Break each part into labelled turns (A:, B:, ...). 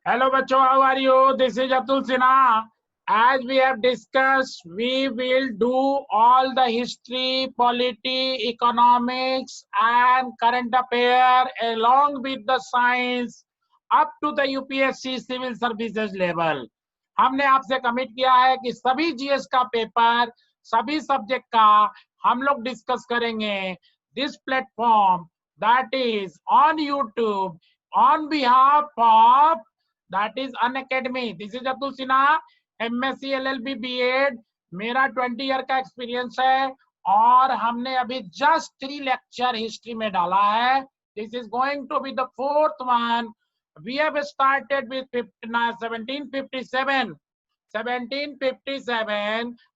A: Hello, Bacho. How are you? This is Atul Sinha. As we have discussed, we will do all the history, polity, economics, and current affair along with the science up to the UPSC civil services level. हमने आपसे commit किया है कि सभी GS का paper, सभी subject का हम लोग डिस्कस करेंगे. This platform that is on YouTube on behalf of that is Unacademy. This is Atul Sinha, MSc LLB B.Ed. मेरा 20 ईयर का एक्सपीरियंस है और हमने अभी जस्ट 3 लेक्चर हिस्ट्री में डाला है. This is going to be the 4th one. We have started with 1757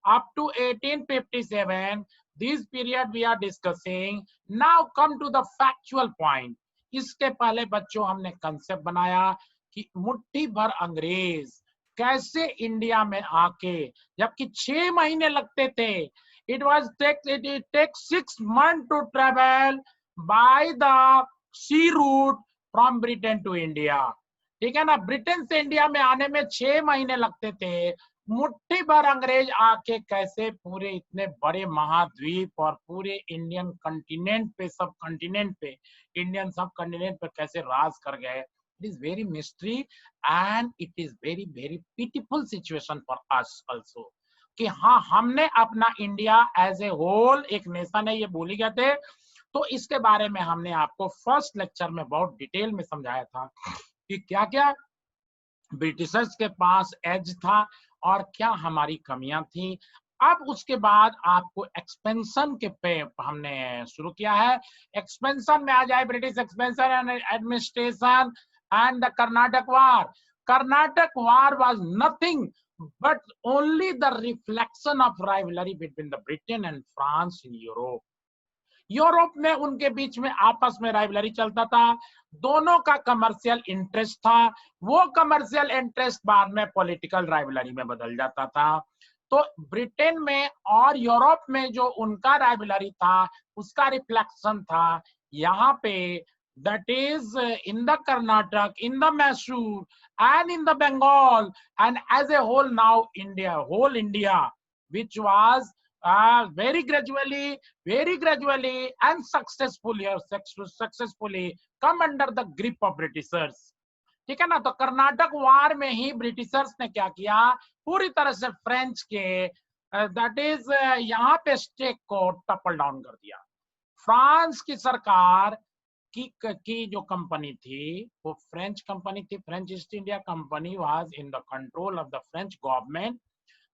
A: up to 1857. This period we are discussing. Now come to the factual point. इसके पहले बच्चों हमने कंसेप्ट बनाया कि मुट्ठी भर अंग्रेज कैसे इंडिया में आके, जबकि 6 महीने लगते थे. It takes 6 months to travel by the sea route from Britain to India. ठीक है ना. ब्रिटेन से इंडिया में आने में 6 महीने लगते थे. मुट्ठी भर अंग्रेज आके कैसे पूरे इतने बड़े महाद्वीप और पूरे इंडियन कंटिनेंट पे, सब कंटिनेंट पे, इंडियन सब कंटिनेंट पे कैसे राज कर गए. It is very mystery and it is very pitiful situation for us also कि हाँ, हमने अपना इंडिया एज ए होल एक नेशन है ये भूल गए थे. तो इसके बारे में हमने आपको फर्स्ट लेक्चर में बहुत डिटेल में समझाया था कि क्या क्या ब्रिटिशर्स के पास एज था और क्या हमारी कमियां थी. अब उसके बाद आपको एक्सपेंशन के पे हमने शुरू किया है. एक्सपेंशन में आ जाए British expansion and administration and the Karnataka war. Karnataka war was nothing but only the reflection of rivalry between the Britain and France in Europe. Europe में उनके बीच में आपस में राइवलरी चलता था. दोनों का कमर्शियल इंटरेस्ट था. वो कमर्शियल इंटरेस्ट बाद में पॉलिटिकल राइवलरी में बदल जाता था. तो ब्रिटेन में और यूरोप में जो उनका राइवलरी था उसका रिफ्लेक्शन था यहाँ पे. That is in the Karnataka, in the Mysore, and in the Bengal, and as a whole now whole India, which was very gradually and successfully come under the grip of Britishers. ठीक है ना. तो कर्नाटक वार में ही Britishers ने क्या किया, पूरी तरह से फ्रेंच के दैट इज यहाँ पे स्टेक को टपल डाउन कर दिया. फ्रांस की सरकार की जो कंपनी थी वो फ्रेंच कंपनी थी. French east India company was in the control of the French government.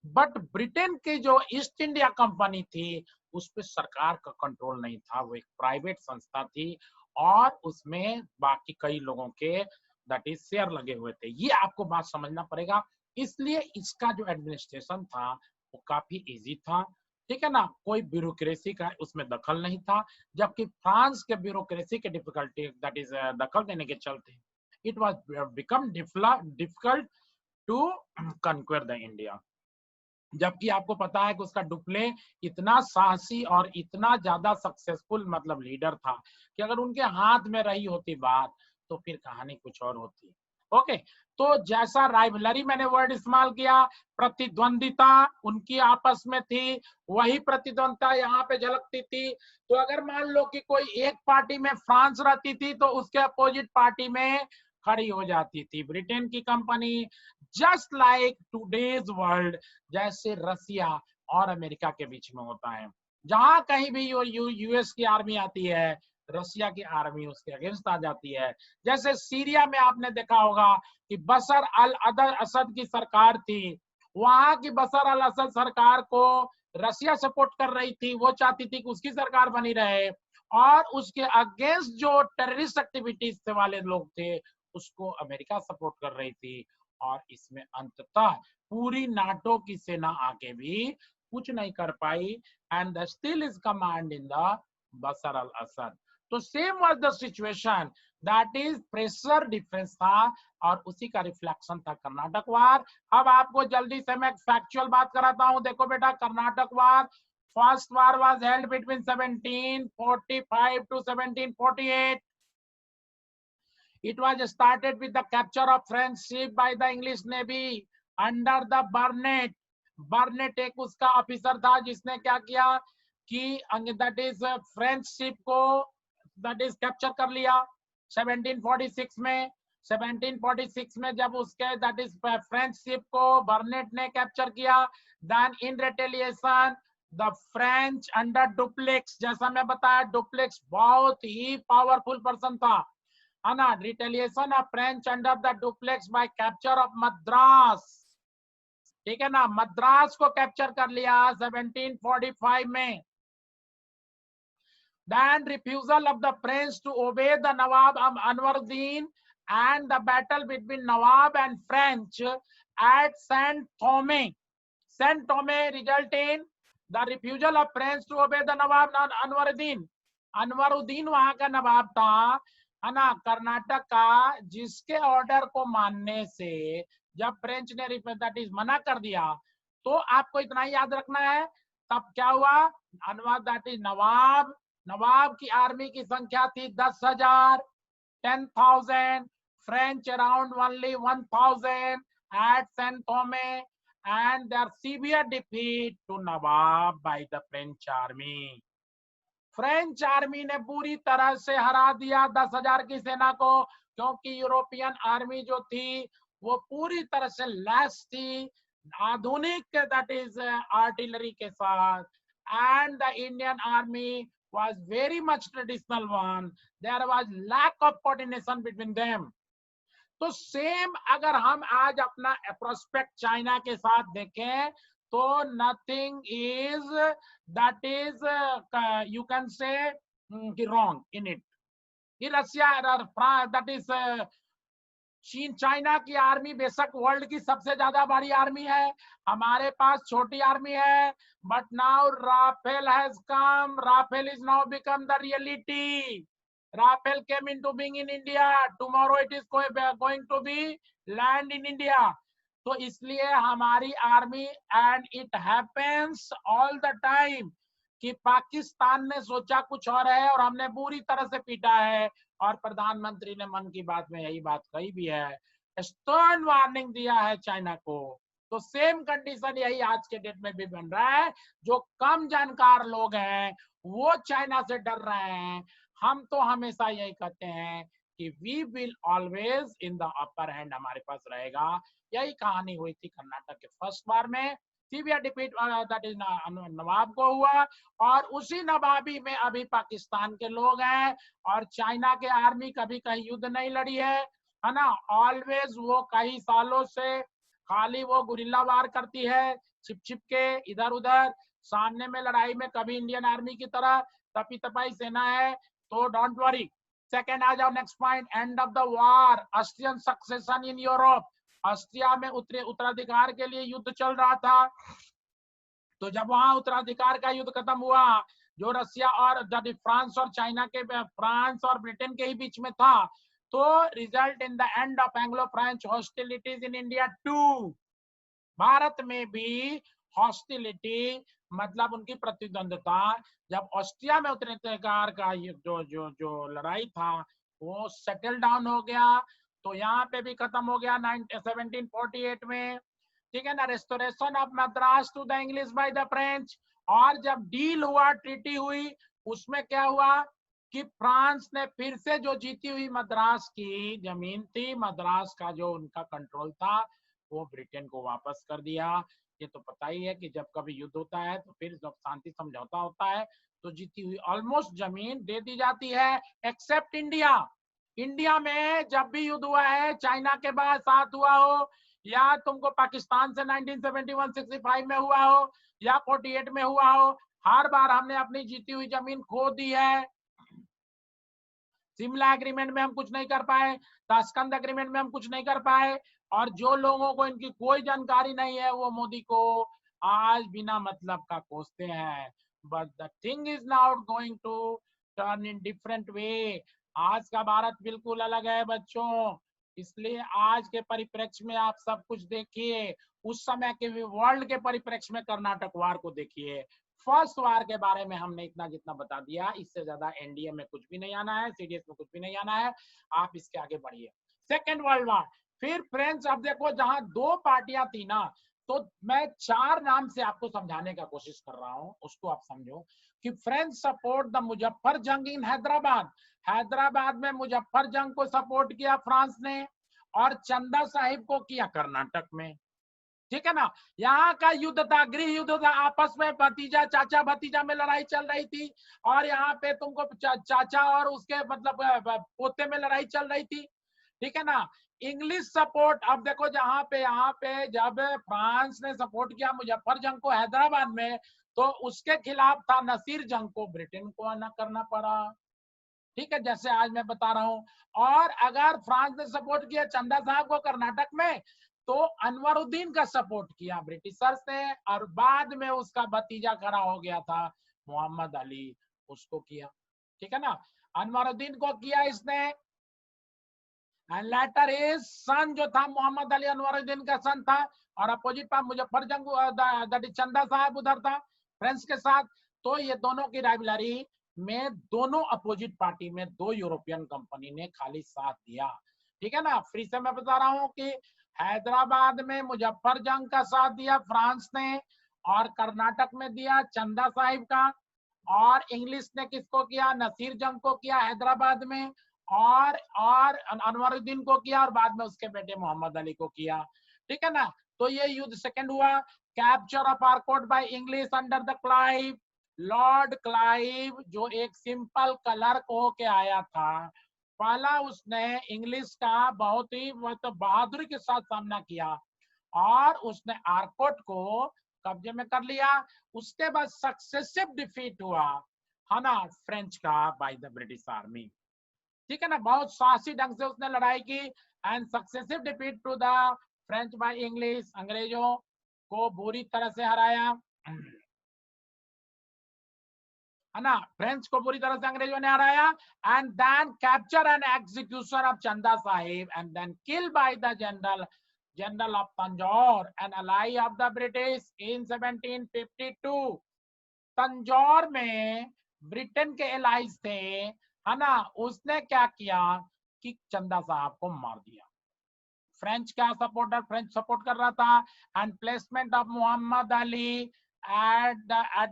A: But Britain की जो ईस्ट इंडिया कंपनी थी उस पर सरकार का कंट्रोल नहीं था. वो एक प्राइवेट संस्था थी और उसमें बाकी कई लोगों के दैट इज शेयर लगे हुए थे. ये आपको बात समझना पड़ेगा. इसलिए इसका जो एडमिनिस्ट्रेशन था वो काफी इजी था. ठीक है ना. कोई ब्यूरोक्रेसी का उसमें दखल नहीं था. जबकि फ्रांस के ब्यूरोक्रेसी के डिफिकल्टी दैट इज दखल देने के चलते it was become difficult to conquer the India. जबकि आपको पता है कि उसका डुप्ले इतना साहसी और इतना ज्यादा सक्सेसफुल मतलब लीडर था कि अगर उनके हाथ में रही होती बात तो फिर कहानी कुछ और होती. ओके. तो जैसा राइवलरी मैंने वर्ड इस्तेमाल किया, प्रतिद्वंदिता उनकी आपस में थी, वही प्रतिद्वंदिता यहाँ पे झलकती थी. तो अगर मान लो कि कोई एक पार्टी में फ्रांस रहती थी तो उसके अपोजिट पार्टी में खड़ी हो जाती थी ब्रिटेन की company. Just like today's world, जैसे रसिया और अमेरिका के बीच में होता है. जहां कहीं भी यूएस की आर्मी आती है रसिया की आर्मी उसके अगेंस्ट आ जाती है. जैसे सीरिया में आपने देखा होगा कि बशर अल असद की सरकार थी. वहां की बशर अल असद सरकार को रसिया सपोर्ट कर रही थी. वो चाहती थी कि उसकी सरकार बनी रहे और उसके अगेंस्ट जो टेररिस्ट एक्टिविटीज से वाले लोग थे उसको अमेरिका सपोर्ट कर रही थी. और इसमें अंततः पूरी नाटो की सेना आके भी कुछ नहीं कर पाई. And still is command in the Bashar al Assad. तो same was the situation. That is pressure difference था और उसी का रिफ्लेक्शन था कर्नाटक वार. अब आपको जल्दी से मैं फैक्चुअल बात कराता हूं. देखो बेटा, Karnataka war first war was held between 1745 to 1748. It was started with the capture of French ship by the English Navy under the Burnet. बर्नेट एक उसका ऑफिसर था जिसने क्या किया कि दैट इज फ्रेंच शिप को दैट इज कैप्चर कर लिया 1746 में। 1746 में जब उसके दैट इज फ्रेंच शिप को बर्नेट ने कैप्चर किया, then in retaliation the French under Dupleix, जैसा मैं बताया डुप्लेक्स बहुत ही पावरफुल पर्सन था, है ना। Retaliation of French under the Dupleix by capture of Madras, ठीक है ना, मद्रास को कैप्चर कर लिया 1745 में। Then refusal of the French to obey the Nawab Anwaruddin and the battle between Nawab and French at Saint Thome. Saint Thome result in the refusal of French to obey the Nawab Anwaruddin. Anwaruddin वहां का नवाब था, है ना, कर्नाटक का, जिसके order को मानने से जब फ्रेंच ने दैट इज मना कर दिया, तो आपको इतना ही याद रखना है तब क्या हुआ, अनवर दैट इज नवाब की आर्मी की संख्या थी 10,000, 10,000, French around only 1,000 at Saint Thome and there severe defeat to nawab by the French army. French army ने पूरी तरह से हरा दिया 10,000 की सेना को, क्योंकि यूरोपियन आर्मी जो थी वो पूरी तरह से लैस थी आधुनिक दैट इज आर्टिलरी के साथ, and the Indian army was very much traditional one. There was lack of coordination between them. तो सेम अगर हम आज अपना प्रोस्पेक्ट चाइना के साथ देखें तो nothing is that is you can say wrong in it. ये रशिया दैट इज चीन, चाइना की आर्मी बेशक वर्ल्ड की सबसे ज्यादा बड़ी आर्मी है, हमारे पास छोटी आर्मी है, but now Rafale has come, Rafale is now become the reality. Rafale came into being in India, tomorrow it is going to be land in India. तो इसलिए हमारी army, and it happens all the time कि पाकिस्तान ने सोचा कुछ और है और हमने पूरी तरह से पीटा है, और प्रधानमंत्री ने मन की बात में यही बात कही भी है, स्टर्न वार्निंग दिया है चाइना को। तो सेम कंडीशन यही आज के डेट में भी बन रहा है। जो कम जानकार लोग हैं वो चाइना से डर रहे हैं, हम तो हमेशा यही कहते हैं कि we will always in the upper hand, हमारे पास रहेगा। यही कहानी हुई थी कर्नाटक के फर्स्ट बार में, सीवियर डिफीट दैट इज नवाब को हुआ, और उसी नवाबी में अभी पाकिस्तान के लोग हैं, और चाइना के आर्मी कभी कहीं युद्ध नहीं लड़ी है ना, ऑलवेज वो कई सालों से खाली वो गुरिल्ला वार करती है, छिप छिप के इधर उधर, सामने में लड़ाई में कभी इंडियन आर्मी की तरह तपी तपाई सेना है। तो डोंट वरी। सेकेंड आ जाओ, next point, and of the war, Austrian succession in Europe. Austria में उत्तराधिकार के लिए युद्ध चल रहा था, तो जब वहां उत्तराधिकार का युद्ध खत्म हुआ, जो रशिया और फ्रांस और चाइना के, फ्रांस और ब्रिटेन के ही बीच में था, तो result in the end of Anglo French hostilities in India too. Bharat में भी हॉस्टिलिटी मतलब उनकी प्रतिद्वंदता, जब ऑस्ट्रिया में उत्तराधिकार का जो लड़ाई था वो सेटल डाउन हो गया, तो यहाँ पे भी खत्म हो गया 1748 में, ठीक है ना। Restoration of Madras to the English by the French, और जब डील हुआ, ट्रीटी हुई, उसमें क्या हुआ कि फ्रांस ने फिर से जो जीती हुई मद्रास की जमीन थी, मद्रास का जो उनका कंट्रोल था, वो ब्रिटेन को वापस कर दिया। ये तो पता ही है कि जब कभी युद्ध होता है तो फिर जब शांति समझौता होता है तो जीती हुई ऑलमोस्ट जमीन दे दी जाती है, एक्सेप्ट इंडिया। इंडिया में जब भी युद्ध हुआ है, चाइना के बाद साथ हुआ हो, या तुमको पाकिस्तान से 1971-65 में हुआ हो, या 48 में हुआ हो, हर बार हमने अपनी जीती हुई जमीन खो दी है। शिमला एग्रीमेंट में हम कुछ नहीं कर पाए, ताशकंद एग्रीमेंट में हम कुछ नहीं कर पाए, और जो लोगों को इनकी कोई जानकारी नहीं है वो मोदी को आज बिना मतलब का कोसते हैं। But the thing is now going to turn in different way. आज का भारत बिल्कुल अलग है बच्चों, इसलिए आज के परिप्रेक्ष्य में आप सब कुछ देखिए, उस समय के वर्ल्ड के परिप्रेक्ष्य में कर्नाटक वार को देखिए। फर्स्ट वार के बारे में हमने इतना जितना बता दिया, इससे ज्यादा एनडीए में कुछ भी नहीं आना है, सीडीएस में कुछ भी नहीं आना है, आप इसके आगे बढ़िए। सेकेंड वर्ल्ड वार, फिर फ्रेंच, अब देखो जहां दो पार्टियां थी ना, तो मैं चार नाम से आपको समझाने का कोशिश कर रहा हूं, उसको आप समझो कि फ्रेंच सपोर्ट द मुजफ्फर जंग इन हैदराबाद, हैदराबाद में मुजफ्फर जंग को सपोर्ट किया फ्रांस ने, और चंदा साहिब को किया कर्नाटक में, ठीक है ना। यहाँ का युद्ध था, गृह युद्ध था, आपस में भतीजा चाचा भतीजा में लड़ाई चल रही थी, और यहाँ पे तुमको चाचा और उसके मतलब पोते में लड़ाई चल रही थी, ठीक है ना। इंग्लिश सपोर्ट, अब देखो जहां पे यहाँ पे जब फ्रांस ने सपोर्ट किया मुजफ्फर जंग को हैदराबाद में, तो उसके खिलाफ था नसीर जंग को ब्रिटेन को आना करना पड़ा, ठीक है, जैसे आज मैं बता रहा हूं। और अगर फ्रांस ने सपोर्ट किया चंदा साहब को कर्नाटक में, तो अनवरुद्दीन का सपोर्ट किया ब्रिटिशर्स ने, और बाद में उसका भतीजा खड़ा हो गया था मोहम्मद अली, उसको किया, ठीक है ना। अनवरुद्दीन को किया इसने, एंड लेटर इज सन जो था मोहम्मद अली अनवरुद्दीन का सन था, और अपोजिट पर मुजफ्फर जंग दैट इज चंदा साहब उधर था फ्रेंच के साथ। तो ये दोनों की राइवलरी में दोनों अपोजिट पार्टी में दो यूरोपियन कंपनी ने खाली साथ दिया, ठीक है ना। फिर से मैं बता रहा हूं कि हैदराबाद में मुजफ्फर जंग का साथ दिया फ्रांस ने, और कर्नाटक में दिया चंदा साहिब का, और इंग्लिश ने किसको किया, नसीर जंग को किया हैदराबाद में, और अनवरुद्दीन को किया, और बाद में उसके बेटे मोहम्मद अली को किया, ठीक है ना। तो ये युद्ध सेकंड हुआ। Capture of Arcot by English under the Clive, Lord Clive जो एक सिंपल क्लर्क होके आया था, पहला उसने इंग्लिश का बहुत ही बहादुरी के साथ सामना किया, और उसने आर्कोट को कब्जे में कर लिया। उसके बाद सक्सेसिव डिफीट हुआ है ना फ्रेंच का बाय द ब्रिटिश आर्मी, ठीक है ना। बहुत साहसी ढंग से उसने लड़ाई की, and successive defeat to the French by English, अंग्रेजों को बुरी तरह से हराया, है ना, फ्रेंच को बुरी तरह से अंग्रेजों ने हराया। And then capture and execution of Chanda Sahib, and then kill by the general of Tanjore an ally of the British in 1752। Tanjore में ब्रिटेन के एलाइज थे, है ना, उसने क्या किया कि चंदा साहब को मार दिया। फ्रेंच का सपोर्टर फ्रेंच सपोर्ट कर रहा था, and placement of Mohammad Ali at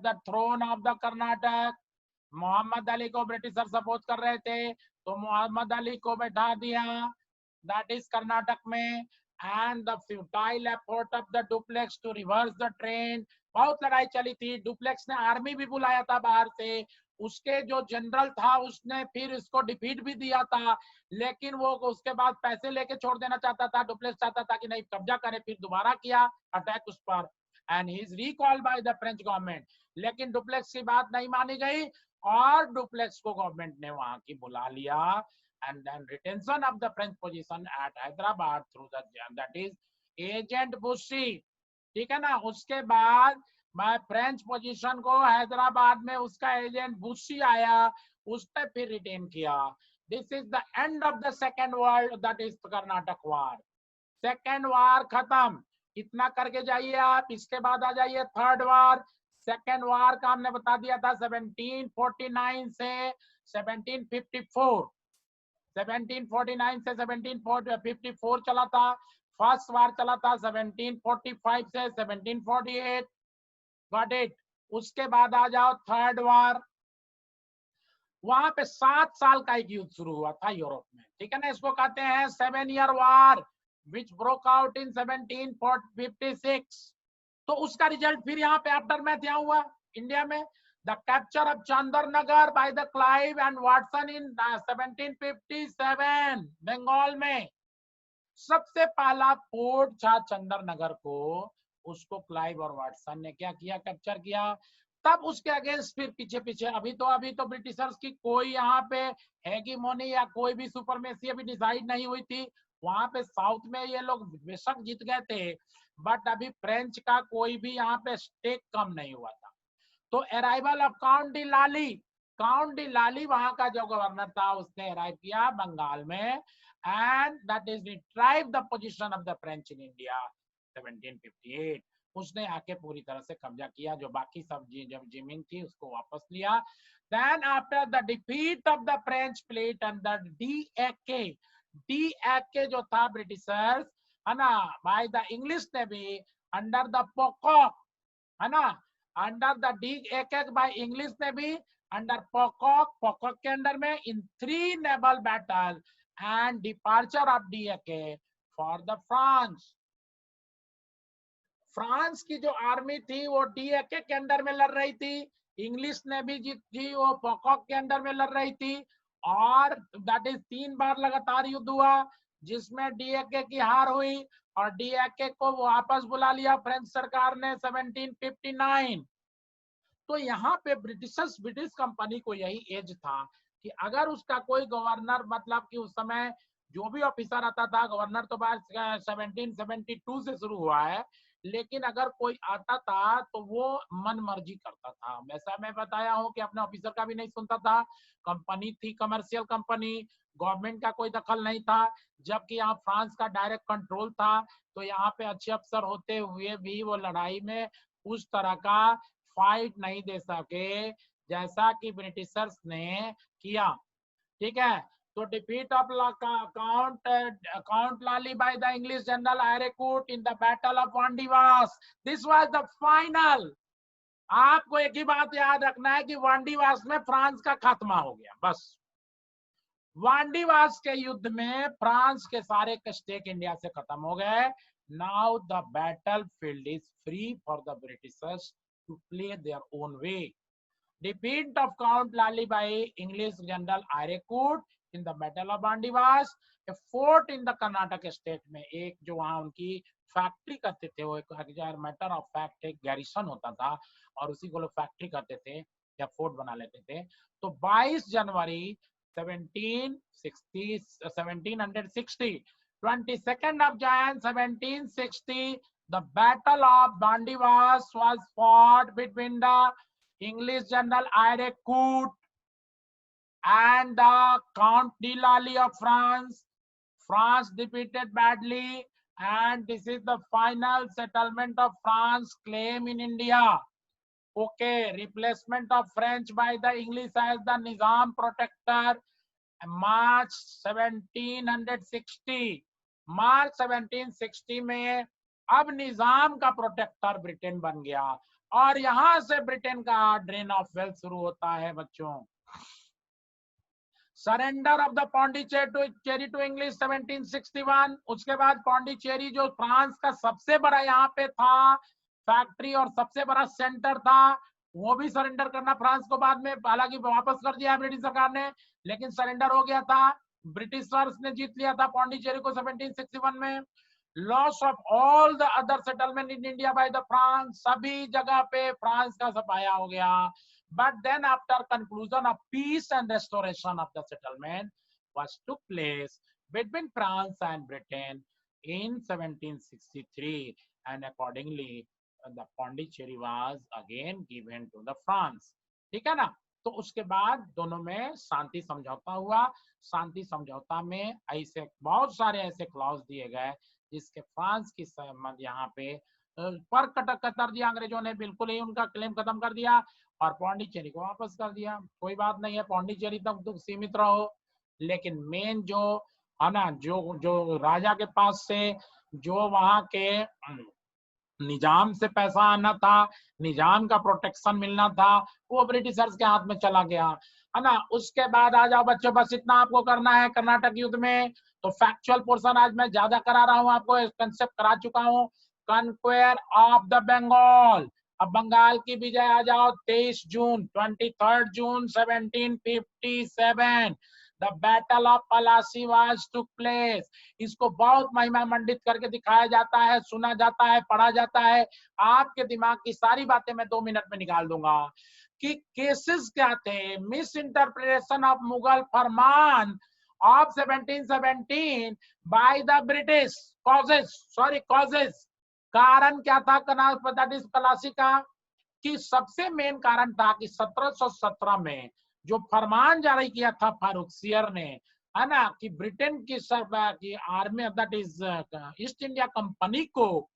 A: the throne of the Karnataka, Mohammad Ali को ब्रिटिशर सपोर्ट कर रहे थे, तो मोहम्मद अली को बैठा दिया दैट इज कर्नाटक में। And the futile effort of the Dupleix to reverse the trend, बहुत लड़ाई चली थी, डुप्लेक्स ने आर्मी भी बुलाया था बाहर से, उसके जो जनरल था उसने फिर इसको डिफीट भी दिया था, लेकिन वो उसके बाद पैसे लेके छोड़ देना चाहता था, डुप्लेक्स चाहता था कि नहीं कब्जा करे, फिर दोबारा किया अटैक उस पर, and he is recalled bye the French government. लेकिन डुप्लेक्स की बात नहीं मानी गई, और डुप्लेक्स को गवर्नमेंट ने वहां की बुला लिया, and then retention of the French position at Hyderabad through that is agent Bussy, ठीक है ना। उसके बाद मैं फ्रेंच पोजीशन को हैदराबाद में उसका एजेंट बुशी आया, उसने फिर रिटेन किया। This is the end of the second world that is Karnataka war. Second war खत्म, इतना करके जाइए आप। इसके बाद आ जाइए थर्ड वार। सेकेंड वार का हमने बता दिया था 1749 से 1754, 1749 से 1754 चला था। फर्स्ट वार चला था 1745 से 1748, गॉट इट। उसके बाद आ जाओ थर्ड वार, वहां पे 7 साल का एक युद्ध शुरू हुआ था यूरोप में, ठीक है ना। इसको कहते हैं 7 year war which broke out in 1756। तो उसका रिजल्ट फिर यहाँ पे आफ्टर मैथ यहाँ हुआ इंडिया में, the capture of Chandernagore by the Clive and Watson in 1757 Bengal में। सबसे पहला पोर्ट था चंदरनगर को, उसको क्लाइव और वाटसन ने क्या किया, कैप्चर किया। तब उसके अगेंस्ट फिर पीछे पीछे अभी तो ब्रिटिशर्स की कोई यहाँ पे हेगेमोनी या कोई भी सुपरमेसी अभी डिसाइड नहीं हुई थी। वहां पे साउथ में ये लोग बेशक जीत गए थे, बट अभी फ्रेंच का कोई भी यहाँ पे स्टेक कम नहीं हुआ था। तो अराइवल ऑफ काउंट डी लाली वहां का जो गवर्नर था उसने अराइव किया बंगाल में, and that is retrieve the position of the French in India 1758। उसने आके पूरी तरह से कब्जा किया, जो बाकी सब जब जमीन थी उसको वापस लिया। Then after the defeat of the French fleet under de जो था ब्रिटिशर्स, है ना, by the English navy under the Pocock, है ना, under the de by English navy under Pocock के अंडर में in 3 naval battle and departure of de for the France. France की जो आर्मी थी वो डी के अंडर में लड़ रही थी, इंग्लिश नेवी जी थी वो पोकॉक के अंडर में लड़ रही थी, और दैट इज 3 बार लगातार युद्ध हुआ जिसमें डी की हार हुई और डी को वापस बुला लिया फ्रेंच सरकार ने 1759। तो यहाँ पे ब्रिटिश कंपनी को यही एज था कि अगर उसका कोई गवर्नर, मतलब कि उस समय जो भी ऑफिसर आता था, गवर्नर तो बाद 1772 से शुरू हुआ है, लेकिन अगर कोई आता था तो वो मन मर्जी करता था। वैसा मैं बताया हूँ कि अपने ऑफिसर का भी नहीं सुनता था, कंपनी थी कमर्शियल कंपनी, गवर्नमेंट का कोई दखल नहीं था, जबकि यहाँ फ्रांस का डायरेक्ट कंट्रोल था। तो यहाँ पे अच्छे अफसर होते हुए भी वो लड़ाई में उस तरह का फाइट नहीं दे सके जैसा कि ब्रिटिशर्स ने किया। ठीक है, तो defeat of Count Lally by the English general Eyre Coote in the battle of Wandiwash, this was the final. आपको एक ही बात याद रखना है कि वांडीवास में फ्रांस का खात्मा हो गया, बस। वांडीवास के युद्ध में फ्रांस के सारे कष्टेक इंडिया से खत्म हो गए। Now the battle field is free for the Britishers to play their own way. Defeat of Count Lally by English General Arecoot in the Battle of Bandivas, a fort in the Karnataka state में, एक जो वहाँ उनकी factory करते थे, वो एक matter of fact एक गैरिसन होता था और उसी को लोग फैक्ट्री करते थे या फोर्ट बना लेते थे। तो 22 जनवरी 1760, 22nd of Jan 1760, the Battle of Bandivas was fought between the English General Arecoot and the Count de Lally of France. France defeated badly, and this is the final settlement of France claim in India. Okay, replacement of French by the English as the Nizam protector. March 1760, मार्च 1760 में अब निजाम का protector Britain बन गया और यहां से Britain का drain of wealth शुरू होता है बच्चों। Surrender of the Pondicherry to English 1761, उसके बाद पौंडीचेरी जो फ्रांस का सबसे बड़ा यहाँ पे था फैक्ट्री और सबसे बड़ा सेंटर था, वो भी सरेंडर करना फ्रांस को बाद में, हालांकि वापस कर दिया ब्रिटिश सरकार ने, लेकिन सरेंडर हो गया था, ब्रिटिशर्स ने जीत लिया था पौंडीचेरी को 1761 में। Loss of all the other settlement in India by the France, सभी जगह पे फ्रांस का सफाया हो गया। But then after conclusion of peace and restoration of the settlement was took place between France and Britain in 1763, and accordingly the Pondicherry was again given to the France. ठीक है ना, तो उसके बाद दोनों में शांति समझौता हुआ। शांति समझौता में ऐसे बहुत सारे ऐसे क्लॉज दिए गए जिसके फ्रांस की सहमत यहाँ पे पर कटक कर दिया, अंग्रेजों ने बिल्कुल ही उनका क्लेम खत्म कर दिया और पौंडीचेरी को वापस कर दिया। कोई बात नहीं है, पौंडीचेरी तक तो सीमित रहो, लेकिन मेन जो है ना, जो राजा के पास से जो वहां के निजाम से पैसा आना था, निजाम का प्रोटेक्शन मिलना था, वो ब्रिटिशर्स के हाथ में चला गया, है ना। उसके बाद आ जाओ बच्चों, बस इतना आपको करना है कर्नाटक युद्ध में। तो फैक्चुअल पोर्शन आज मैं ज्यादा करा रहा हूँ, आपको कंसेप्ट करा चुका हूँ। कन्क्वेयर ऑफ द बंगाल, अब बंगाल की विजय आ जाओ 23 June 23 June 1757, the battle of Plassey was took place. इसको बहुत महिमा मंडित करके दिखाया जाता है, सुना जाता है, पढ़ा जाता है। आपके दिमाग की सारी बातें मैं 2 मिनट में निकाल दूंगा कि केसेस क्या थे। Miss interpretation of Mughal Farman of 1717 bye the British, causes, कारण क्या था पलासी का, कि सबसे मेन कारण था कि 1717 में जो फरमान जारी किया था फारूकसियर ने, है ना, कि ब्रिटेन की army that is east India company को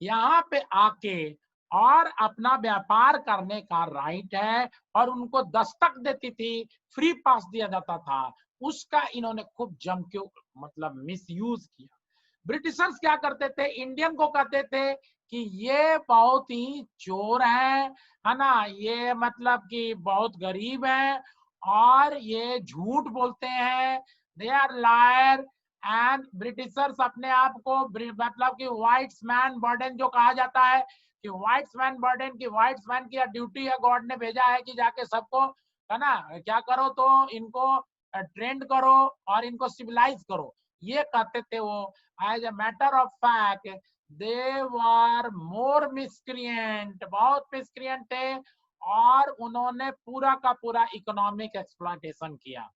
A: यहाँ पे आके और अपना व्यापार करने का राइट है, और उनको दस्तक देती थी, फ्री पास दिया जाता था, उसका इन्होंने खूब जम के मतलब मिसयूज किया। ब्रिटिशर्स क्या करते थे, इंडियन को कहते थे कि ये बहुत ही चोर है ना, ये मतलब कि बहुत गरीब है और ये झूठ बोलते हैं, they are liar. And Britishers अपने आप को मतलब कि व्हाइट्स मैन बर्डन जो कहा जाता है, कि व्हाइट्स मैन बर्डन की, व्हाइट्स मैन की ड्यूटी है, गॉड ने भेजा है कि जाके सबको है ना क्या करो, तो इनको ट्रेंड करो और इनको सिविलाइज करो, ये कहते थे वो। As a matter of fact, they were more miscreant, बहुत मिसक्रिएंट थे, और उन्होंने पूरा का पूरा इकोनॉमिक एक्सप्लॉयटेशन किया।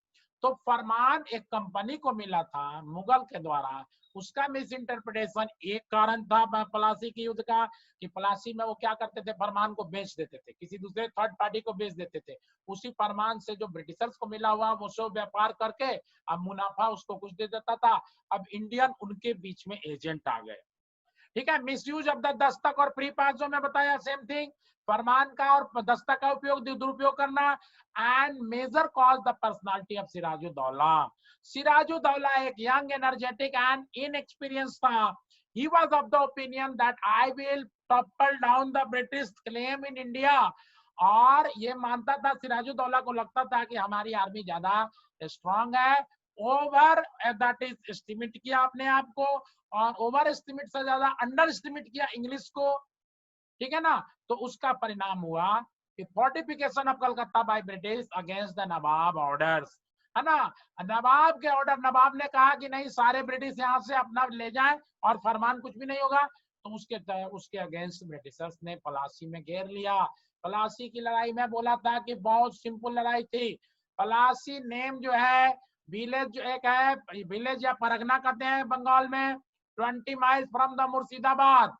A: तो फरमान एक कंपनी को मिला था मुगल के द्वारा, उसका मिस इंटरप्रिटेशन एक कारण था प्लासी के युद्ध का, कि प्लासी में वो क्या करते थे, फरमान को बेच देते थे, किसी दूसरे थर्ड पार्टी को बेच देते थे। उसी फरमान से जो ब्रिटिशर्स को मिला हुआ वो सब व्यापार करके अब मुनाफा उसको कुछ दे देता था। अब इंडियन उनके बीच में एजेंट आ गए। ठीक है, मिसयूज ऑफ द दस्तक और फ्री पास जो मैं बताया, सेम थिंग, फरमान का और दस्तक का उपयोग दुरुपयोग करना। And major cause the personality of Sirajuddaulah. Sirajuddaulah एक यंग, एनर्जेटिक एंड इनएक्सपीरियंस था। He was of the opinion that I will topple down the British claim in India. और ये मानता था, सिराजुद्दौला को लगता था कि हमारी आर्मी ज्यादा स्ट्रांग है। ओवर दैट इज एस्टिमेट किया अपने आप को, और ओवर एस्टिमेट से ज्यादा अंडर एस्टिमेट किया इंग्लिश को। ठीक है ना, तो उसका परिणाम हुआ कि fortification of Calcutta by British against the Nawab orders, है ना। नवाब के ऑर्डर, नवाब ने कहा कि नहीं, सारे ब्रिटिश यहाँ से अपना ले जाएं और फरमान कुछ भी नहीं होगा, तो उसके अगेंस्ट ब्रिटिशर्स ने पलासी में घेर लिया। पलासी की लड़ाई में बोला था कि बहुत सिंपल लड़ाई थी। पलासी नेम जो है, विलेज जो एक है, विलेज या परगना कहते हैं बंगाल में, 20 miles from the Murshidabad.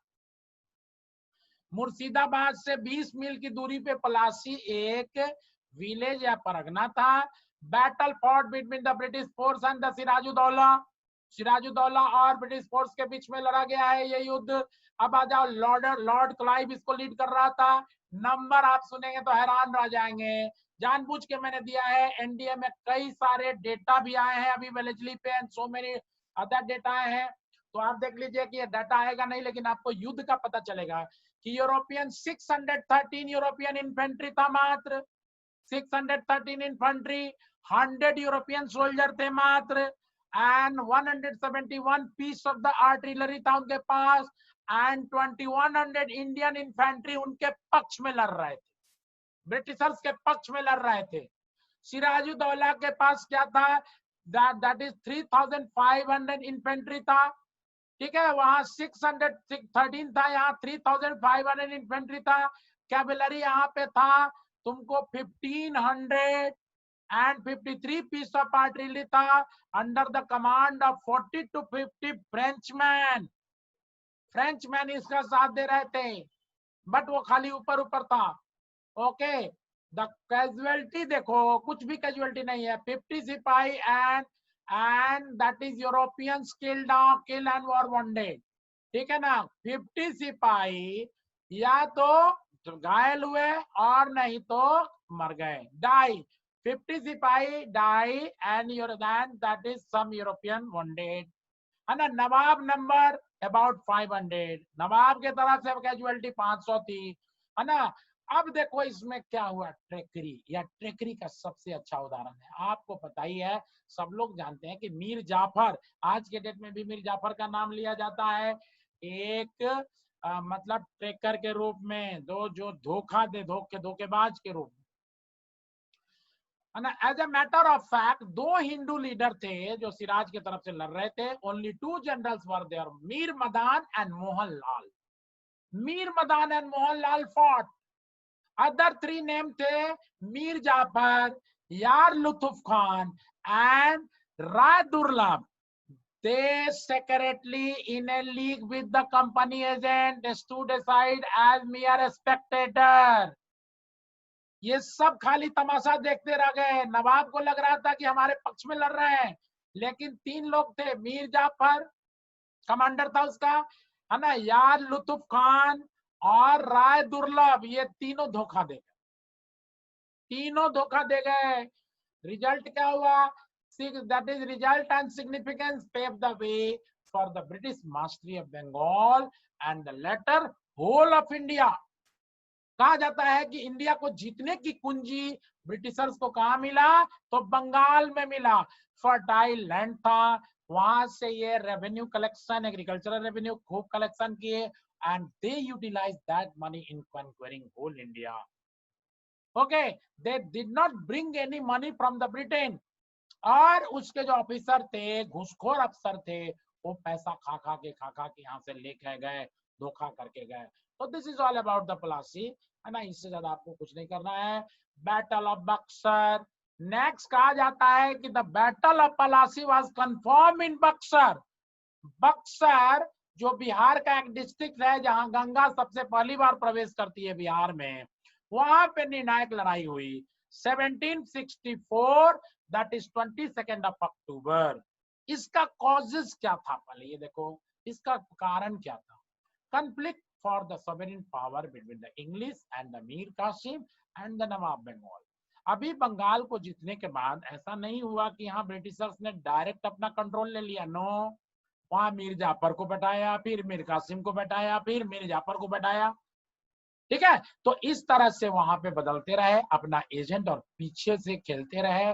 A: Murshidabad से 20 मील की दूरी पे पलासी एक विलेज या परगना था। Battle fought between the British force and the Sirajuddaulah. Sirajuddaulah और ब्रिटिश फोर्स के बीच में लड़ा गया है ये युद्ध। अब आ जाओ, लॉर्ड क्लाइव इसको लीड कर रहा था। नंबर आप सुनेंगे तो हैरान रह जाएंगे, जानबूझ के मैंने दिया है। एनडीए में कई सारे डेटा भी आए हैं अभी वेलेस्ली पे, and so many other data आए हैं, तो आप देख लीजिए कि ये डाटा आएगा नहीं, लेकिन आपको युद्ध का पता चलेगा कि यूरोपियन 613 यूरोपियन इन्फेंट्री था मात्र, 613 इन्फेंट्री, 100 यूरोपियन सोल्जर थे मात्र, and 171 piece of the artillery था उनके पास, एंड 2100 इंडियन इन्फेंट्री उनके पक्ष में लड़ रहे थे, ब्रिटिशर्स के पक्ष में लड़ रहे थे। सिराजुद्दौला के पास क्या था, दैट इज 3500 इन्फेंट्री था। ठीक है, वहां 613 था, यहाँ 3500 इन्फेंट्री था। कैवेलरी यहाँ पे था तुमको 1500 एंड 53 पीस ऑफ आर्टिलरी था, under the command of 40 to 50 Frenchman. Frenchman इसका साथ दे रहे थे, बट वो खाली ऊपर ऊपर था। ओके, द कैजुअलिटी देखो, कुछ भी कैजुअलिटी नहीं है, 50 सिपाही and that is Europeans killed and were wounded. ठीक है ना, 50 सिपाही या तो घायल हुए और नहीं तो मर गए, डाई। 50 सिपाही die and that is some European wounded, है ना। नवाब नंबर अबाउट 500, नवाब के तरफ से कैजुअलिटी 500 थी, है ना। अब देखो इसमें क्या हुआ, ट्रेकरी, या ट्रेकरी का सबसे अच्छा उदाहरण है, आपको पता ही है, सब लोग जानते हैं कि मीर जाफर, आज के डेट में भी मीर जाफर का नाम लिया जाता है, एक मतलब ट्रेकर के रूप में, दो जो धोखा दे, धोखेबाज के रूप में, as a matter of fact दो हिंदू लीडर थे जो सिराज की तरफ से लड़ रहे थे। Only two generals were there, Mir Madan and Mohan Lal. Mir Madan and Mohan Lal fought. Other three name थे मीर जाफर, यार लुत्फ खान एंड राय दुर्लभ। They secretly, in a league with the company agent, stood aside as mere spectator. ये सब खाली तमाशा देखते रह गए। नवाब को लग रहा था कि हमारे पक्ष में लड़ रहे हैं, लेकिन तीन लोग थे, मीर जाफर कमांडर था उसका, है ना, यार लुत्फ खान और राय दुर्लभ, ये तीनों धोखा दे गए, तीनों धोखा दे गए। रिजल्ट क्या हुआ? That is result and significance pave the way for the British mastery of Bengal and the latter whole of India. कहा जाता है कि इंडिया को जीतने की कुंजी ब्रिटिशर्स को कहा मिला? तो बंगाल में मिला। फर्टाइल लैंड था, वहां से ये रेवेन्यू कलेक्शन, एग्रीकल्चरल रेवेन्यू खूब कलेक्शन किए, and they utilise that money in conquering whole India. Okay, they did not bring any money from the Britain. और उसके जो ऑफिसर थे, घूसखोर अफसर थे, वो पैसा खा खा के यहाँ से लेके गए, धोखा करके गए। तो this is all about the Plassey, है ना, इससे ज्यादा आपको कुछ नहीं करना है। Battle of Buxar. नेक्स्ट कहा जाता है कि the battle of Plassey was confirm in Buxar. Buxar जो बिहार का एक डिस्ट्रिक्ट है जहां गंगा सबसे पहली बार प्रवेश करती है बिहार में, वहां पे निर्णायक लड़ाई हुई 1764, दैट इज 22 ऑफ अक्टूबर। इसका कॉजेस क्या था? पहले ये देखो, इसका कारण क्या था? conflict for the sovereign power between the English and the Mir Qasim and the Nawab Bengal। अभी बंगाल को जीतने के बाद ऐसा नहीं हुआ कि यहाँ ब्रिटिशर्स ने डायरेक्ट अपना कंट्रोल ले लिया, नो। वहां मीर जाफर को बैठाया, फिर मीर कासिम को बैठाया, फिर मीर जाफर को बैठाया, ठीक है। तो इस तरह से वहां पे बदलते रहे अपना एजेंट और पीछे से खेलते रहे,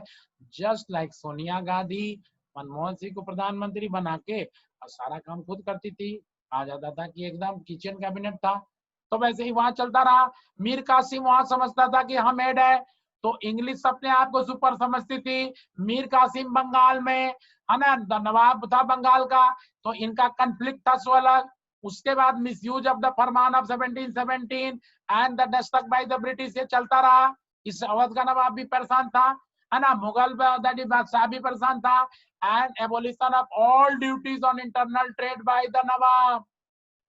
A: जस्ट लाइक सोनिया गांधी मनमोहन सिंह को प्रधानमंत्री बना के और सारा काम खुद करती थी। आ जाता था कि एकदम किचन कैबिनेट था। तो वैसे ही वहां चलता रहा। मीर कासिम वहां समझता था कि हम हेड है, तो इंग्लिश अपने आप को सुपर समझती थी। मीर कासिम बंगाल में, है ना, नवाब था बंगाल का, तो इनका कंफ्लिक्ट था सो अलग। उसके बाद misuse of the farman of 1717 and the destruct by the British, ये चलता रहा। इस अवध का नवाब भी परेशान था, है ना, मुगल बादशाह भी परेशान था। And abolition of all duties on internal trade by the nawab.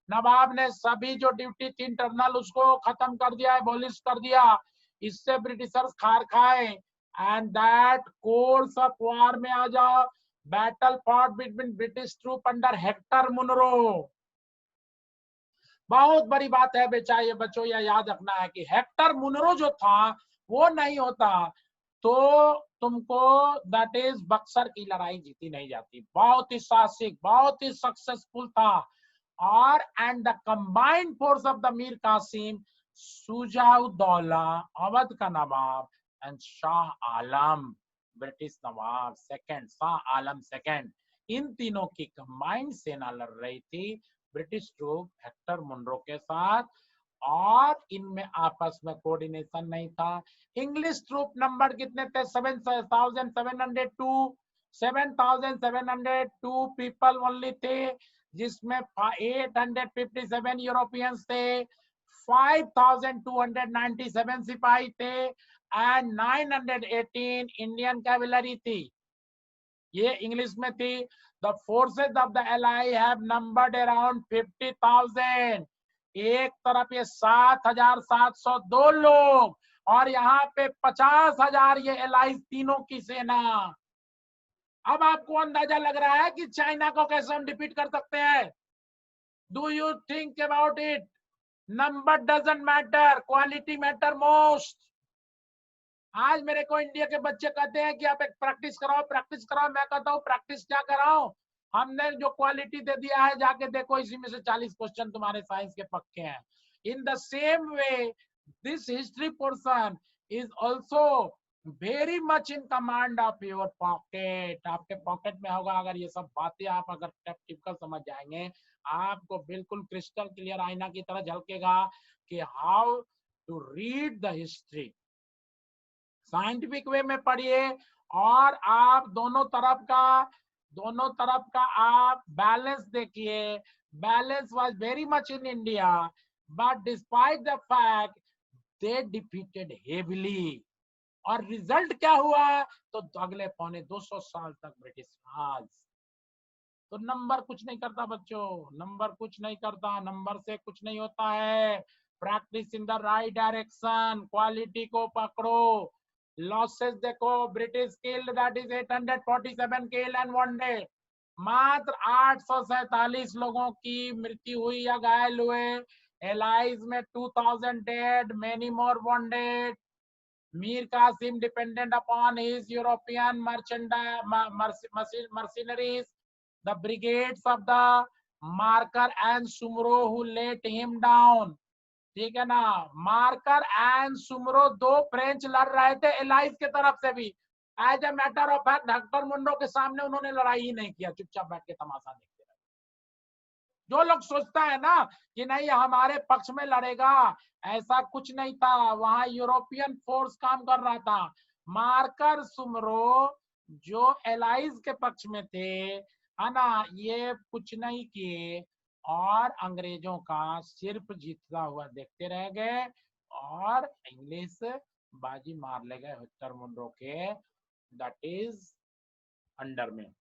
A: नवाब ने सभी जो ड्यूटी थी इंटरनल उसको खत्म कर दिया, एबोलिश कर दिया। इससे ब्रिटिशर्स खार खाए। And that course of war में आ जाओ, battle fought between British troop under Hector Munro. बहुत बड़ी बात है बेचा, ये बच्चों ये याद रखना है कि हेक्टर मुनरो जो था वो नहीं होता तो तुमको दैट इज बक्सर की लड़ाई जीती नहीं जाती। बहुत ही साहसिक, बहुत ही सक्सेसफुल था। और and the combined force of the Mir Qasim, Shujauddaula Awadh का नवाब, and Shah Alam British nawab second, Shah Alam second, इन तीनों की कंबाइंड सेना लड़ रही थी ब्रिटिश ट्रूप हेक्टर मुनरो के साथ। और इनमें आपस में कोऑर्डिनेशन नहीं था। इंग्लिश ट्रूप नंबर कितने थे? 7,702, 7,702 पीपल ओनली थे, जिसमें 857 यूरोपियंस थे, 5,297 सिपाही थे, एंड 918 इंडियन कैवलरी थी। ये इंग्लिश में थी। The forces of the ally have numbered around 50,000। एक तरफ ये 7,702 लोग और यहाँ पे 50,000 ये एलाइज तीनों की सेना। अब आपको अंदाजा लग रहा है कि चाइना को कैसे हम डिफीट कर सकते हैं। Do you think about it? Number doesn't matter, quality matter most. आज मेरे को इंडिया के बच्चे कहते हैं कि आप एक प्रैक्टिस कराओ, प्रैक्टिस कराओ। मैं कहता हूँ प्रैक्टिस क्या कराओ, हमने जो क्वालिटी दे दिया है जाके देखो, इसी में से 40 क्वेश्चन तुम्हारे साइंस के पक्के हैं। In the same way this history portion is also very much in command of your pocket. आपके पॉकेट में होगा। अगर ये सब बातें आप अगर टिपिकल समझ जाएंगे, आपको बिल्कुल क्रिस्टल क्लियर आईना की तरह झलकेगा कि how to read the history. Scientific way में पढ़िए और आप दोनों तरफ का आप बैलेंस देखिए। Balance was very much in India, but despite the fact they defeated heavily. और रिजल्ट क्या हुआ? तो अगले पौने 200 साल तक ब्रिटिश राज। तो नंबर कुछ नहीं करता बच्चों, नंबर कुछ नहीं करता, नंबर से कुछ नहीं होता है। Practice in the right direction, quality को पकड़ो। लॉसेस देखो, British killed that is 847 kill and wounded, मात्र 847 लोगों की मृत्यु हुई या घायल हुए। एलाइज में 2000 dead, many more wounded. Mir Qasim dependent upon his European mercenaries, the brigades of the Markar and Sumroo who let him down। ठीक है ना, मार्कर एंड सुमरो दो फ्रेंच लड़ रहे थे एलाइज के तरफ से भी। As a matter of fact Hector Munro के सामने उन्होंने लड़ाई ही नहीं किया, चुपचाप बैठ के तमाशा देखते रहे। जो लोग सोचता है ना कि नहीं हमारे पक्ष में लड़ेगा, ऐसा कुछ नहीं था। वहां यूरोपियन फोर्स काम कर रहा था। मार्कर सुमरो जो एलाइज के पक्ष में थे, है ना, ये कुछ नहीं किए और अंग्रेजों का सिर्फ जीतता हुआ देखते रह गए और इंग्लिश बाजी मार ले गए हेक्टर मुंडो के, दैट इज अंडर में।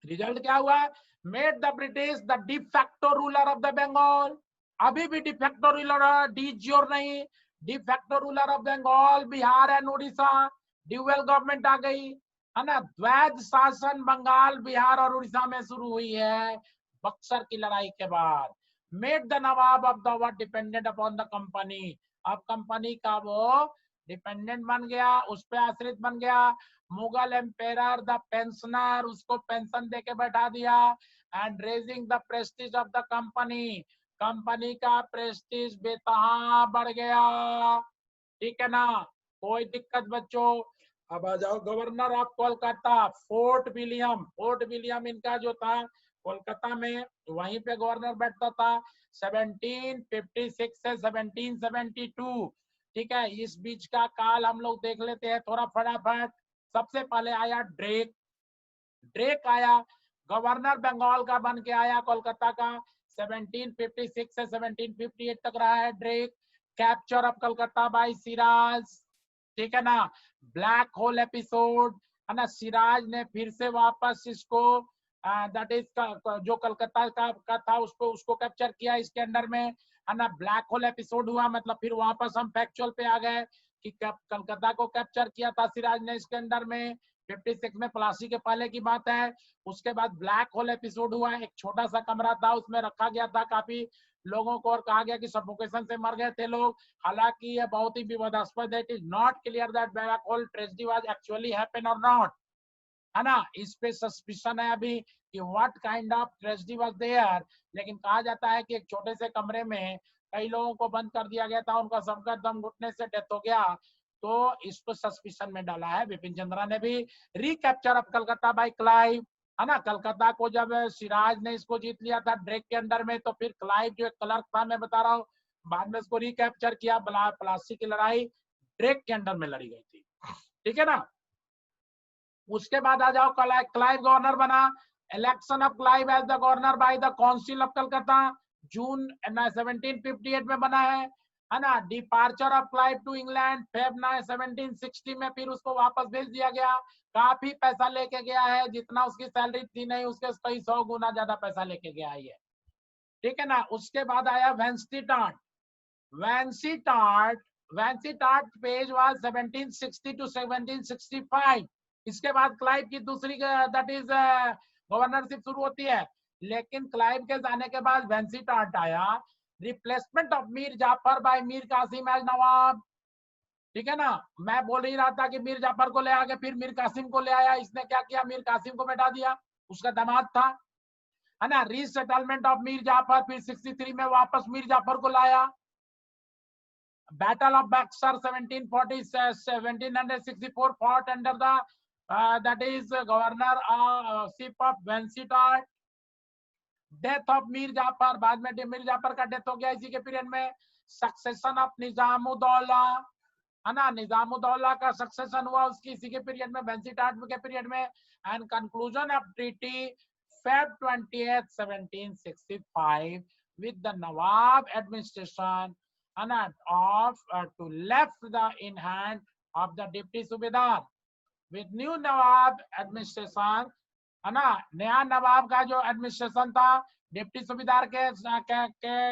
A: रिजल्ट क्या हुआ? Made the British the de facto ruler of the Bengal. अभी भी डिफैक्टो रूलर, डी ज्योर नहीं, de facto ruler of Bengal, Bihar and Orissa. Dual government आ गई, है ना। द्वैध शासन बंगाल, बिहार और उड़ीसा में शुरू हुई है बक्सर की लड़ाई के बाद। Made the Nawab of the word dependent upon the company. अब कंपनी का वो डिपेंडेंट बन गया, उस पर आश्रित बन गया। मुगल एम्पेयर द पेंशनर, उसको पेंशन देके बैठा दिया। And raising the Prestige of the company, company का प्रेस्टीज बेतहा बढ़ गया। ठीक है ना, कोई दिक्कत बच्चों? अब आ जाओ governor of Kolkata, fort William. Fort William इनका जो था कोलकाता में, वहीं पे गवर्नर बैठता था 1756 से 1772। ठीक है, इस बीच का काल हम लोग देख लेते हैं थोड़ा फटाफट। सबसे पहले आया ड्रेक। ड्रेक आया, गवर्नर बंगाल का बन के आया कोलकाता का। 1756 से 1758 तक रहा है Drake. Capture of Kolkata by Siraj. ठीक है ना, ब्लैक होल एपिसोड, है ना, सिराज ने फिर से वापस इसको दैट इज जो कलकत्ता का था उसको कैप्चर किया इसके अंडर में, है ना। ब्लैक होल एपिसोड हुआ, मतलब फिर वापस हम फैक्चुअल पे आ गए कि कलकत्ता को कैप्चर किया था सिराज ने इसके अंडर में 56 में, प्लासी के पहले की बात है। उसके बाद ब्लैक होल एपिसोड हुआ, एक छोटा सा कमरा था उसमें रखा गया था काफी लोगों को और कहा गया कि सफोकेशन से मर गए थे लोग। हालांकि यह बहुत ही विवादास्पद है, it is not clear that black hole tragedy was actually happen और नॉट, है ना। इस पे सस्पिशन है अभी कि what kind of tragedy was there. लेकिन कहा जाता है कि एक छोटे से कमरे में कई लोगों को बंद कर दिया गया था, उनका सबका दम घुटने से डेथ हो गया, तो इसको सस्पिशन में डाला है बिपिन चंद्रा ने भी। Recapture of Calcutta by Clive, है ना। कलकत्ता को जब सिराज ने इसको जीत लिया था ड्रेक के अंडर में, तो फिर क्लाइव जो एक क्लर्क था, मैं बता रहा हूँ, बाद में इसको रिकैप्चर किया। प्लासी की लड़ाई ड्रेक के अंडर में लड़ी गई थी। ठीक है ना, उसके बाद आ जाओ क्लाइव गवर्नर बना। Election of Clive as the governor by the council of Calcutta, June 1758 में बना है ना। Departure of Clive to England, Feb 1760 में फिर उसको वापस भेज दिया गया। काफी पैसा लेके गया है, जितना उसकी सैलरी थी नहीं उसके कई 100 गुना ज्यादा पैसा लेके गया है ये। ठीक है ना, उसके बाद आया वेंस्टीटार्ट। वेंसीटार्ट वेंसीटार्ट पेज वाज 1760 टू 1765। इसके बाद क्लाइव की दूसरी दैट इज गवर्नरशिप शुरू होती है। लेकिन क्लाइव के जाने के बाद वेंसीटार्ट आया, replacement of Mir Jafar by Mir Qasim as nawab. ठीक है ना, मैं बोल ही रहा था कि मीर जाफर को ले आके फिर मीर कासिम को ले आया। इसने क्या किया, मीर कासिम को बैठा दिया, उसका दामाद था, है ना। रीसेटलमेंट ऑफ मीर जाफर, फिर 63 में वापस मीर जाफर को लाया। Battle of Buxar 1764 fought under the that is governorship of Vansittart. Death of Mir Jafar, बाद में मीर जाफर का डेथ हो गया इसी के पीरियड में। सक्सेशन ऑफ निजामुद्दौला, है ना, निजामुद्दौला का सक्सेशन हुआ उसकी इसी के पीरियड में, वेंसीटार्ट के पीरियड में। And conclusion of treaty Feb 20th 1765 with the Nawab administration and of to left the in hand of the deputy subedar with new Nawab administration, है ना। नया नवाब का जो एडमिनिस्ट्रेशन था डिप्टी सूबेदार के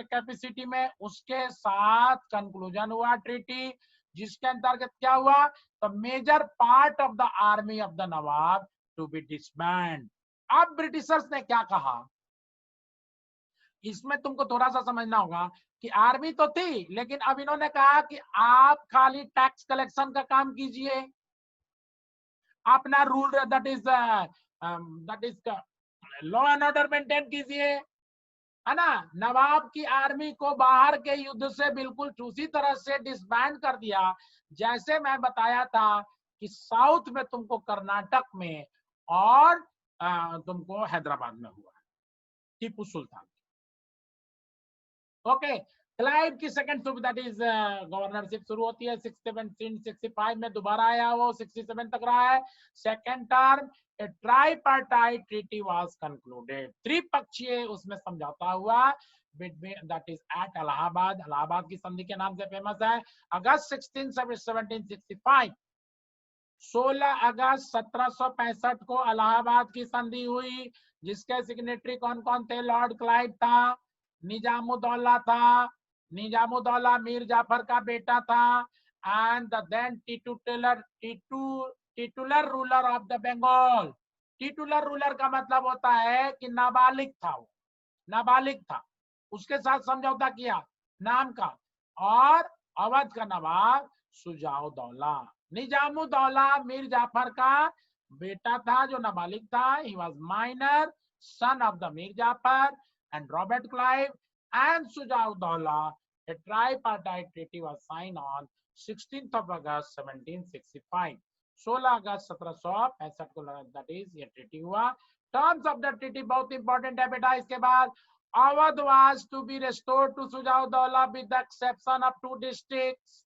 A: कैपेसिटी में, उसके साथ कंक्लूजन हुआ ट्रीटी, जिसके अंतर्गत क्या हुआ, तो major part of the army of the nawab to be disband. अब ब्रिटिशर्स ने क्या कहा, इसमें तुमको थोड़ा सा समझना होगा कि आर्मी तो थी, लेकिन अब इन्होंने कहा कि आप खाली टैक्स कलेक्शन का काम कीजिए, अपना rule that is law and order maintain कीजिए, है ना। नवाब की आर्मी को बाहर के युद्ध से बिल्कुल उसी तरह से डिसबैंड कर दिया, जैसे मैं बताया था कि साउथ में तुमको कर्नाटक में और तुमको हैदराबाद में हुआ टीपू सुल्तान। ओके, क्लाइव की सेकंड दैट इज गवर्नरशिप शुरू होती है 1765 में, दोबारा आया वो 67 तक रहा है। Second term a tripartite treaty was concluded, त्रिपक्षीय उसमें समझौता हुआ between that is at Allahabad, Allahabad की संधि के नाम से फेमस है। अगस्त 1765, 16 अगस्त 1765 को इलाहाबाद की संधि हुई, जिसके सिग्नेटरी कौन कौन थे, लॉर्ड क्लाइव था, निजामुद्दौला था, निजामुद्दौला मीर जाफर का बेटा था, and the then titular ruler of the Bengal. Titular ruler का मतलब होता है कि नाबालिग था, वो नाबालिग था, उसके साथ समझौता किया नाम का। और अवध का नवाब सुजाउद्दौला, निजामुद्दौला मीर जाफर का बेटा था जो नाबालिग था, he was minor son of the Mir Jafar and Robert Clive and Sujaudollah. A tripartite treaty was signed on 16th of August 1765. 16 अगस्त 1765 को that is ये treaty हुआ। Terms of the treaty बहुत important है बेटा। इसके बाद Awadh was to be restored to Sujaudollah with the exception of two districts.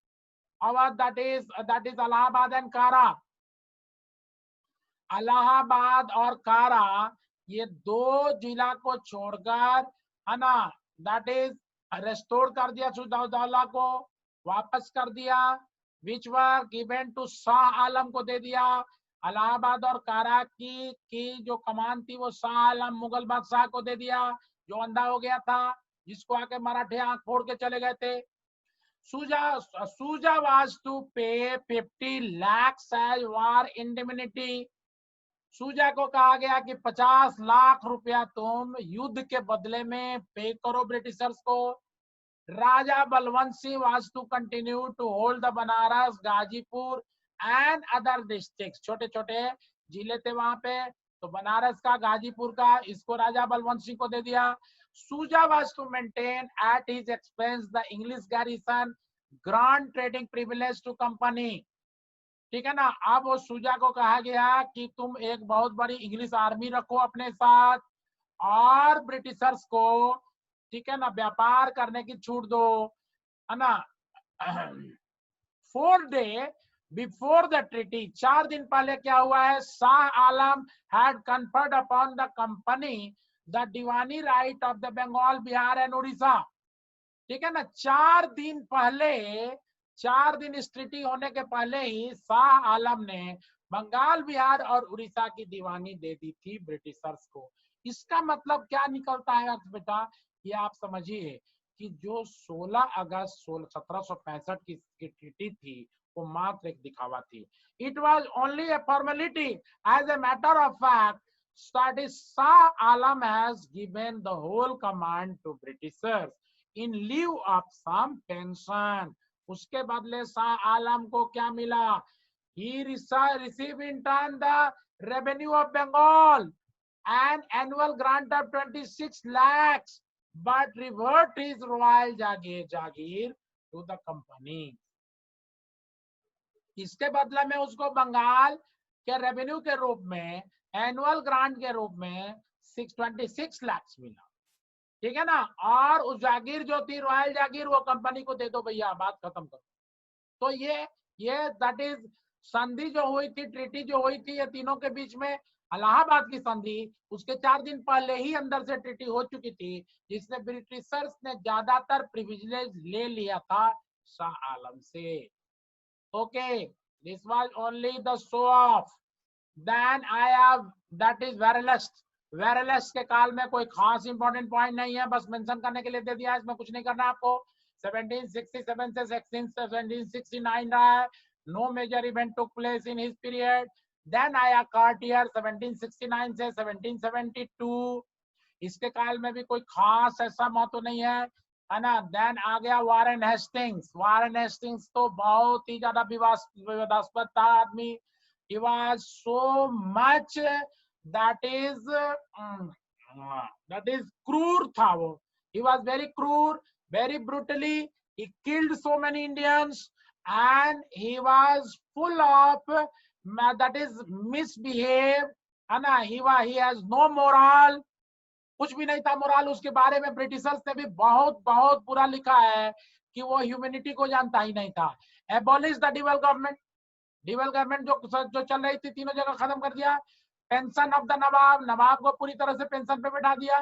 A: Awadh that is Allahabad and Kara. Allahabad और कारा, ये दो जिला को छोड़कर, है ना, दैट इज रेस्टोर कर दिया, सुजाउद्दौला को वापस कर दिया, विच were given to Shah Alam को दे दिया। इलाहाबाद और कारा की जो कमान थी वो शाह आलम मुगल बादशाह को दे दिया, जो अंधा हो गया था, जिसको आके मराठे आंख फोड़ के चले गए थे। Suja was to pay 50 lakhs as war indemnity. सूजा को कहा गया कि 50 लाख रुपया तुम युद्ध के बदले में पे करो ब्रिटिशर्स को। Raja Balwant Singh was to continue to hold the Banaras, Ghazipur and other districts, छोटे छोटे जिले थे वहां पे, तो बनारस का, गाजीपुर का, इसको राजा बलवंत सिंह को दे दिया। Shuja was to maintain at his expense the English garrison grand trading privilege to company. ठीक है ना। अब वो सूजा को कहा गया कि तुम एक बहुत बड़ी इंग्लिश आर्मी रखो अपने साथ और ब्रिटिशर्स को, ठीक है ना, व्यापार करने की छूट दो, है ना। 4 days बिफोर द ट्रीटी, 4 दिन पहले क्या हुआ है, Shah Alam had conferred upon the company the Diwani right of the Bengal, Bihar and Orissa. ठीक है ना। 4 दिन पहले, 4 दिन इस ट्रीटी होने के पहले ही शाह आलम ने बंगाल, बिहार और उड़ीसा की दीवानी दे दी थी ब्रिटिशर्स को। इसका मतलब क्या निकलता है अर्थ बेटा, ये आप समझिए कि जो 16 अगस्त 1765 की ट्रीटी थी वो मात्र एक दिखावा थी। It was only a formality, as a matter of fact Shah Alam has given the whole command to Britishers in lieu of some pension. उसके बदले शाह आलम को क्या मिला, he received in turn the revenue of Bengal, an annual grant of 26 lakhs, but revert his royal jagir to the company. इसके बदले में उसको बंगाल के रेवेन्यू के रूप में, एनुअल ग्रांट के रूप में 626 लाख मिला। ठीक है ना। और उस जागीर जो थी, रॉयल जागीर, वो कंपनी को दे दो भैया, बात खत्म करो। तो ये दैट इज संधि जो हुई थी, ट्रीटी जो हुई थी, ये तीनों के बीच में इलाहाबाद की संधि, उसके 4 दिन पहले ही अंदर से ट्रीटी हो चुकी थी, जिसने ब्रिटिशर्स ने ज्यादातर प्रिविलेज ले लिया था शाह आलम से। Okay, this was only the show off. Then I have that is Verelst. Verelst के काल में कोई खास इंपॉर्टेंट पॉइंट नहीं है, बस मेंशन करने के लिए दे दिया, इसमें कुछ नहीं करना आपको। 1767 से 1769 रहा है। No major event took place in his period. Then आया कार्टियर 1769 से 1772, इसके काल में भी कोई खास ऐसा महत्व नहीं है ना। देन आ गया वारेन हेस्टिंग्स। वारेन हेस्टिंग्स तो बहुत ही ज्यादा विवादास्पद था आदमी। he was so much that is क्रूर था वो। he was very cruel, very brutally, he killed so many Indians and he was full of that is misbehave, है ना। he has no moral, कुछ भी नहीं था मोरल उसके बारे में। ब्रिटिशर्स ने भी बहुत बहुत बुरा लिखा है कि वो ह्यूमैनिटी को जानता ही नहीं था। Abolish the dual government. Dual government जो चल रही थी तीनों जगह खत्म कर दिया। Pension of the nawab, nawab को पूरी तरह से पेंशन पे बैठा दिया।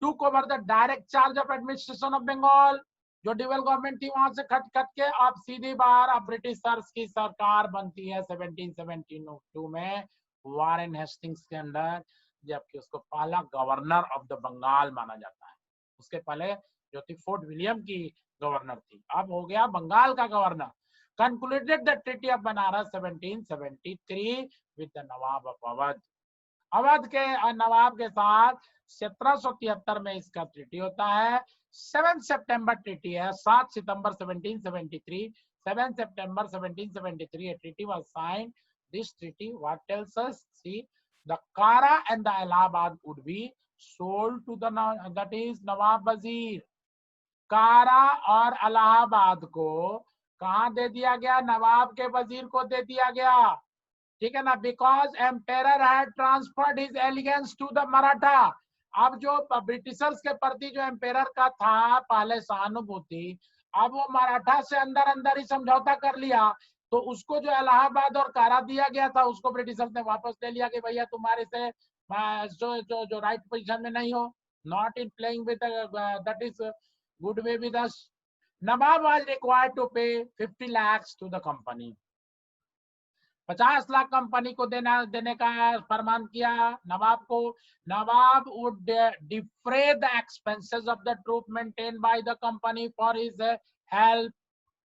A: Took over the direct charge of administration of Bengal. जो डिवल गवर्नमेंट थी वहां से खट खट के अब सीधी बार अब ब्रिटिशर्स की सरकार बनती है 1772 में वारेन हेस्टिंग्स के अंडर, जबकि उसको पहला गवर्नर ऑफ द बंगाल माना जाता है। उसके पहले जो थी फोर्ट विलियम की गवर्नर थी, अब हो गया बंगाल का governor. concluded the treaty of Banaras 1773 with the Nawab of Awadh. Awadh के नवाब के साथ 1773 में इसका ट्रीटी होता है। 7 सितंबर ट्रीटी है, 7 सितंबर 1773, 7 September 1773 a treaty was signed. This treaty what tells us, see, the Kara and the Allahabad would be sold to the that is Nawab Wazir। कारा और इलाहाबाद को कहाँ दे दिया गया? नवाब के वजीर को दे दिया गया, ठीक है ना। Because emperor had transferred his allegiance to the Maratha. अब जो ब्रिटिशर्स के प्रति जो एम्पेयर का था पहले सहानुभूति, अब वो मराठा से अंदर अंदर ही समझौता कर लिया, तो उसको जो इलाहाबाद और कारा दिया गया था उसको ब्रिटिशर्स ने वापस ले लिया कि भैया तुम्हारे से जो राइट पोजीशन में नहीं हो, not in playing with that is good way with us. Nawab was required to pay 50 lakhs to the company। 50 lakh company को देने का फरमान किया नवाब को। नवाब would defray the expenses of the troop maintained by the company for his help,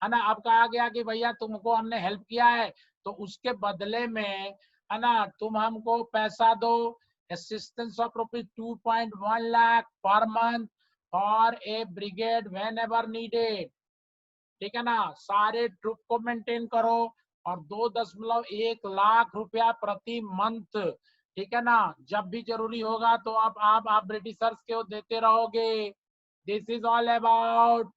A: है ना। अब कहा गया कि भैया तुमको हमने हेल्प किया है तो उसके बदले में, है ना, तुम हमको पैसा दो। Assistance of ₹2.1 lakh per month for a brigade when ever needed, ठीक है ना। सारे ट्रूप को मेंटेन करो और 2.1 लाख रुपया प्रति मंथ, ठीक है ना। जब भी जरूरी होगा तो आप ब्रिटिशर्स को देते रहोगे। दिस इज ऑल अबाउट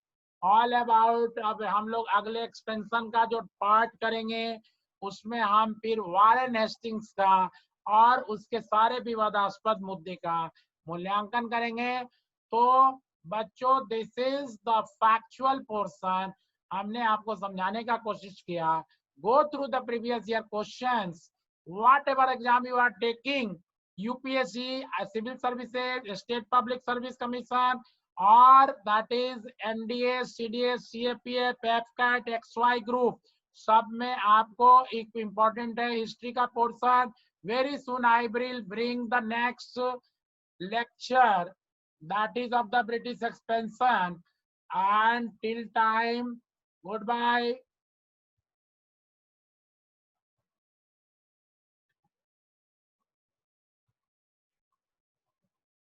A: अब हम लोग अगले एक्सपेंशन का जो पार्ट करेंगे उसमें हम फिर वारेन हेस्टिंग्स का और उसके सारे विवादास्पद मुद्दे का मूल्यांकन करेंगे। तो बच्चों this is the factual portion, हमने आपको समझाने का कोशिश किया। Go through the previous year questions, whatever exam you are taking, UPSC, civil services, state public service commission और that is NDA, CDS, CAPF, पेपकैट, एक्सवाई ग्रुप, सब में आपको एक इम्पोर्टेंट है हिस्ट्री का portion. Very soon I will bring the next lecture that is of the British expansion, and till time goodbye।